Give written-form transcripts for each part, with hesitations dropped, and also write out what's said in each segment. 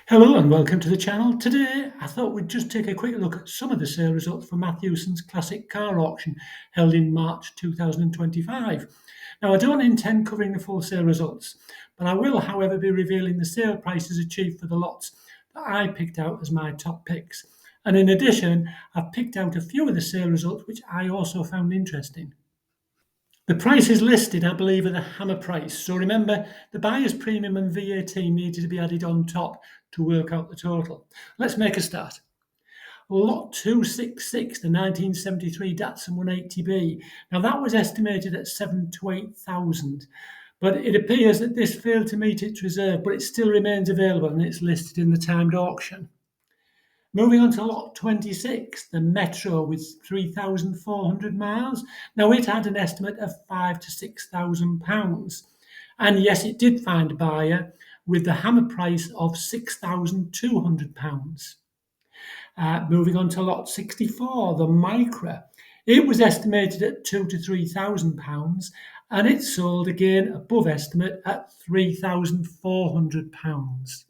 Hello and welcome to the channel. Today I thought we'd just take a quick look at some of the sale results for Mathewsons Classic Car Auction held in March 2025. Now I don't intend covering the full sale results, but I will however be revealing the sale prices achieved for the lots that I picked out as my top picks. And in addition, I've picked out a few of the sale results which I also found interesting. The prices listed, I believe, are the hammer price. So remember, the buyer's premium and VAT needed to be added on top to work out the total. Let's make a start. Lot 266, the 1973 Datsun 180B. Now that was estimated at 7 to 8,000, but it appears that this failed to meet its reserve, but it still remains available and it's listed in the timed auction. Moving on to lot 26, the Metro with 3,400 miles. Now it had an estimate of £5,000 to £6,000. And yes, it did find a buyer with the hammer price of £6,200. Moving on to lot 64, the Micra. It was estimated at £2,000 to £3,000 and it sold again above estimate at £3,400.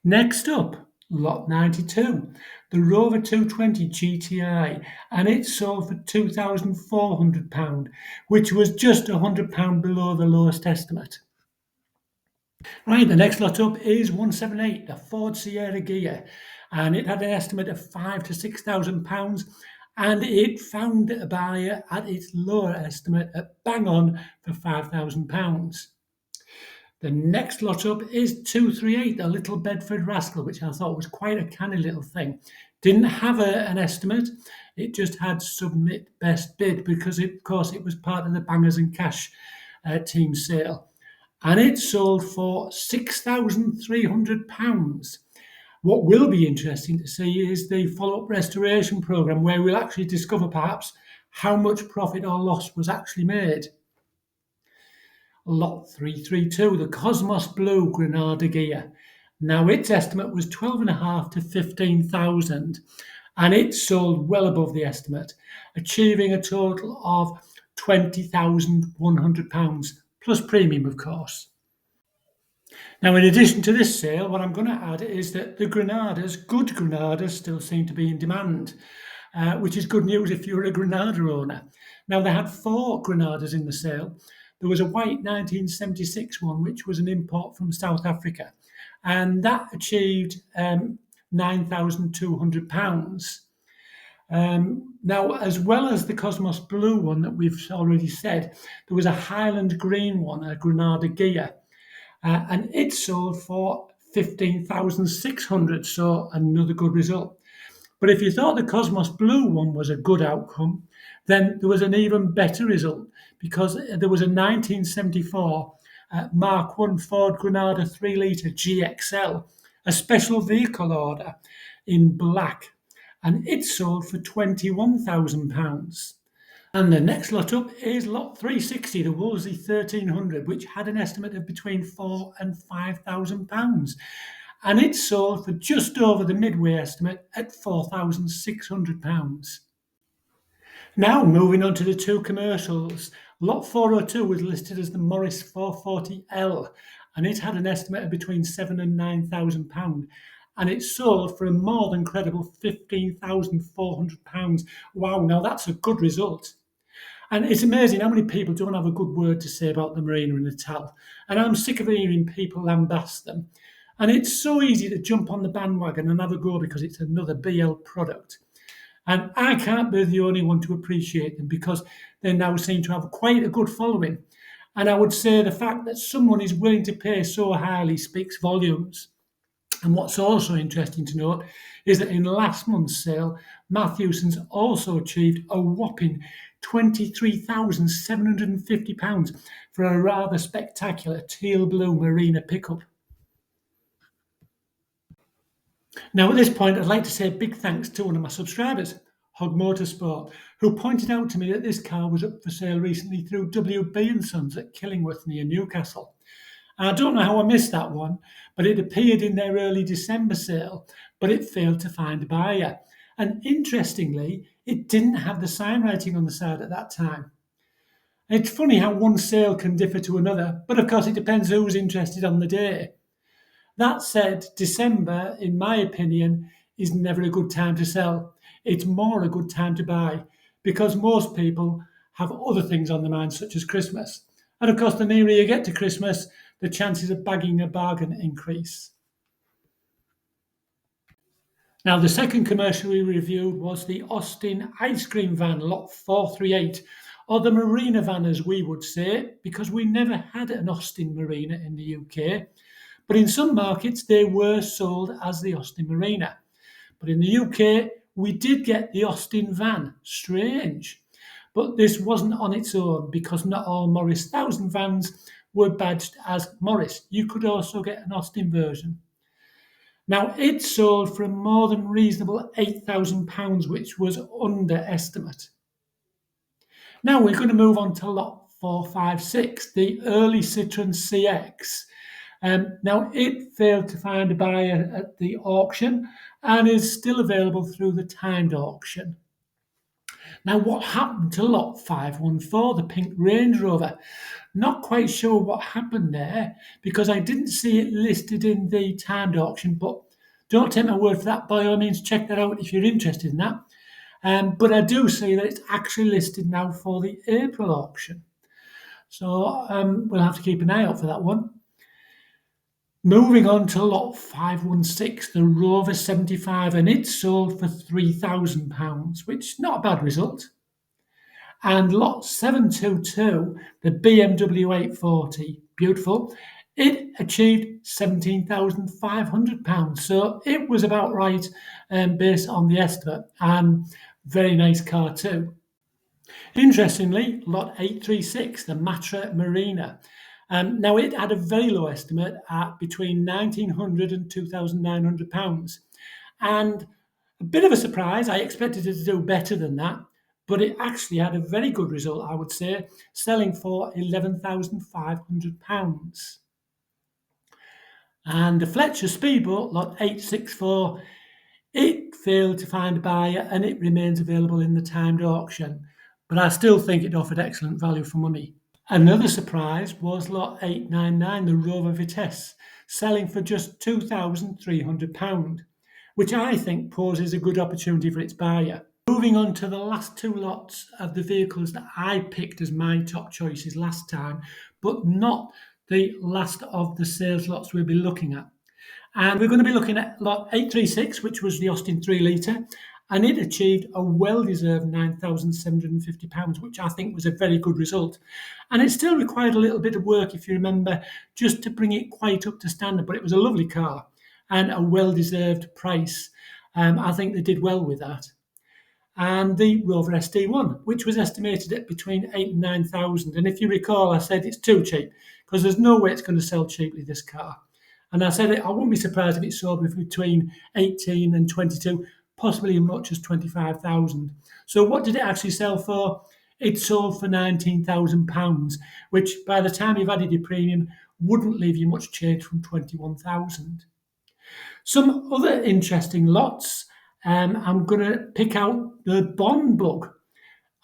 Next up, lot 92, the Rover 220 GTI, and it sold for £2,400, which was just £100 below the lowest estimate. Right, the next lot up is 178, the Ford Sierra Ghia, and it had an estimate of £5,000 to £6,000, and it found a buyer at its lower estimate at bang on for £5,000. The next lot up is 238, the little Bedford Rascal, which I thought was quite a canny little thing. Didn't have an estimate, it just had submit best bid because, of course, it was part of the Bangers and Cash team sale. And it sold for £6,300. What will be interesting to see is the follow-up restoration programme, where we'll actually discover perhaps how much profit or loss was actually made. Lot 332, the Cosmos Blue Granada Ghia. Now its estimate was 12,500 to 15,000 and it sold well above the estimate, achieving a total of £20,100 plus premium, of course. Now, in addition to this sale, what I'm going to add is that the Granadas, good Granadas, still seem to be in demand, which is good news if you're a Granada owner. Now, they had 4 Granadas in the sale. There was a white 1976 one, which was an import from South Africa, and that achieved £9,200. Now, as well as the Cosmos Blue one that we've already said, there was a Highland Green one, a Granada Ghia, and it sold for 15,600, so another good result. But if you thought the Cosmos Blue one was a good outcome, then there was an even better result because there was a 1974 Mark I Ford Granada 3-litre GXL, a special vehicle order in black, and it sold for £21,000. And the next lot up is lot 360, the Wolseley 1300, which had an estimate of between £4,000 and £5,000. And it sold for just over the midway estimate at £4,600. Now, moving on to the 2 commercials. Lot 402 was listed as the Morris 440L, and it had an estimate of between £7,000 and £9,000. And it sold for a more than credible £15,400. Wow, now that's a good result. And it's amazing how many people don't have a good word to say about the Marina in Natal. And I'm sick of hearing people lambast them. And it's so easy to jump on the bandwagon and have a go because it's another BL product. And I can't be the only one to appreciate them because they now seem to have quite a good following. And I would say the fact that someone is willing to pay so highly speaks volumes. And what's also interesting to note is that in last month's sale, Mathewsons also achieved a whopping £23,750 for a rather spectacular teal blue Marina pickup. Now, at this point, I'd like to say a big thanks to one of my subscribers, Hog Motorsport, who pointed out to me that this car was up for sale recently through WB & Sons at Killingworth near Newcastle. And I don't know how I missed that one, but it appeared in their early December sale, but it failed to find a buyer. And interestingly, it didn't have the sign writing on the side at that time. It's funny how one sale can differ to another, but of course it depends who's interested on the day. That said, December, in my opinion, is never a good time to sell. It's more a good time to buy because most people have other things on their mind, such as Christmas. And of course, the nearer you get to Christmas, the chances of bagging a bargain increase. Now, the second commercial we reviewed was the Austin ice cream van, lot 438, or the marina van as we would say, because we never had an Austin marina in the UK. But in some markets, they were sold as the Austin marina. But in the UK, we did get the Austin van. Strange. But this wasn't on its own because not all Morris 1000 vans were badged as Morris. You could also get an Austin version. Now, it sold for a more than reasonable £8,000, which was underestimate. Now, we're going to move on to lot 456, the early Citroen CX. Now, it failed to find a buyer at the auction and is still available through the timed auction. Now, what happened to lot 514, the pink Range Rover? Not quite sure what happened there because I didn't see it listed in the timed auction, but don't take my word for that. By all means, check that out if you're interested in that. But I do see that it's actually listed now for the April auction. So we'll have to keep an eye out for that one. Moving on to lot 516, the Rover 75, and it sold for £3,000, which not a bad result. And lot 722, the BMW 840, beautiful, it achieved £17,500. So it was about right based on the estimate, and very nice car too. Interestingly, lot 836, the Matra Marina. Now, it had a very low estimate at between £1,900 and £2,900. And a bit of a surprise, I expected it to do better than that, but it actually had a very good result, I would say, selling for £11,500. And the Fletcher Speedboat, lot 864, it failed to find a buyer and it remains available in the timed auction. But I still think it offered excellent value for money. Another surprise was lot 899, the Rover Vitesse, selling for just £2,300, which I think poses a good opportunity for its buyer. Moving on to the last two lots of the vehicles that I picked as my top choices last time, but not the last of the sales lots we'll be looking at. And we're going to be looking at lot 836, which was the Austin 3 litre, and it achieved a well-deserved £9,750, which I think was a very good result. And it still required a little bit of work, if you remember, just to bring it quite up to standard, but it was a lovely car and a well-deserved price. I think they did well with that. And the Rover SD1, which was estimated at between 8 and 9,000. And if you recall, I said it's too cheap because there's no way it's going to sell cheaply, this car. And I said I wouldn't be surprised if it sold between 18 and 22, possibly as much as 25,000. So what did it actually sell for? It sold for £19,000, which by the time you've added your premium wouldn't leave you much change from 21,000. Some other interesting lots. I'm going to pick out the Bond Bug,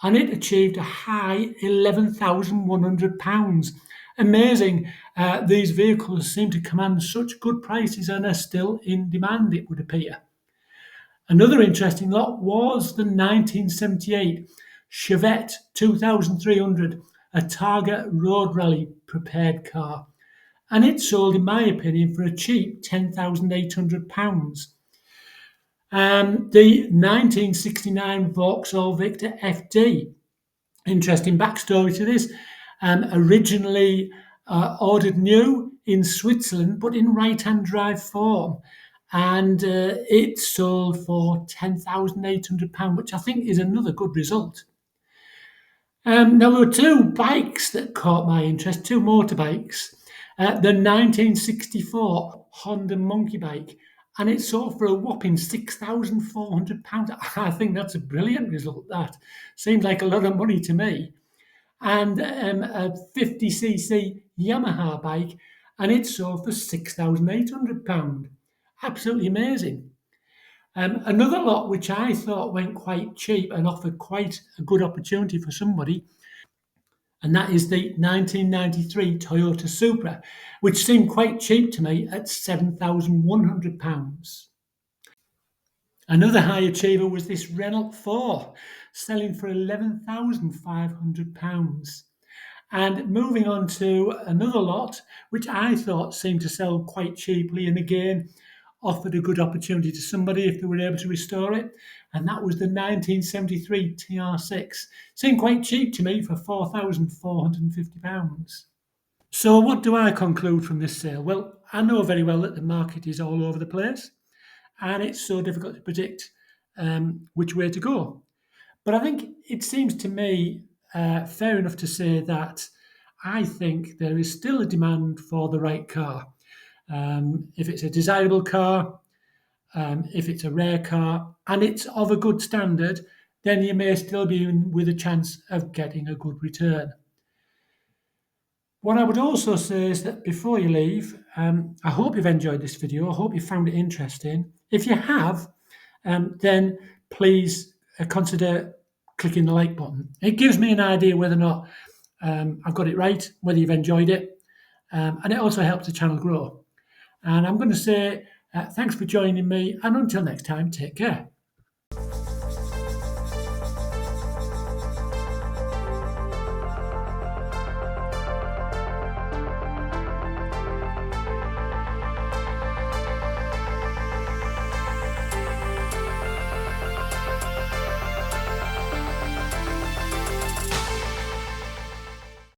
and it achieved a high £11,100. Amazing. These vehicles seem to command such good prices and are still in demand, it would appear. Another interesting lot was the 1978 Chevette 2300, a Targa Road Rally prepared car. And it sold, in my opinion, for a cheap £10,800. The 1969 Vauxhall Victor FD. Interesting backstory to this. Originally ordered new in Switzerland, but in right-hand drive form. And it sold for £10,800, which I think is another good result. Now, there were two bikes that caught my interest, two motorbikes. The 1964 Honda Monkey Bike, and it sold for a whopping £6,400. I think that's a brilliant result, that. Seems like a lot of money to me. And a 50cc Yamaha bike, and it sold for £6,800. Absolutely amazing. Another lot which I thought went quite cheap and offered quite a good opportunity for somebody and that is the 1993 Toyota Supra, which seemed quite cheap to me at £7,100. Another high achiever was this Renault 4, selling for £11,500. And moving on to another lot, which I thought seemed to sell quite cheaply and again offered a good opportunity to somebody if they were able to restore it. And that was the 1973 TR6. Seemed quite cheap to me for £4,450. So, what do I conclude from this sale? Well, I know very well that the market is all over the place and it's so difficult to predict which way to go. But I think it seems to me fair enough to say that I think there is still a demand for the right car. If it's a desirable car, if it's a rare car, and it's of a good standard, then you may still be in with a chance of getting a good return. What I would also say is that before you leave, I hope you've enjoyed this video. I hope you found it interesting. If you have, then please consider clicking the like button. It gives me an idea whether or not I've got it right, whether you've enjoyed it, and it also helps the channel grow. And I'm going to say thanks for joining me, and until next time, take care.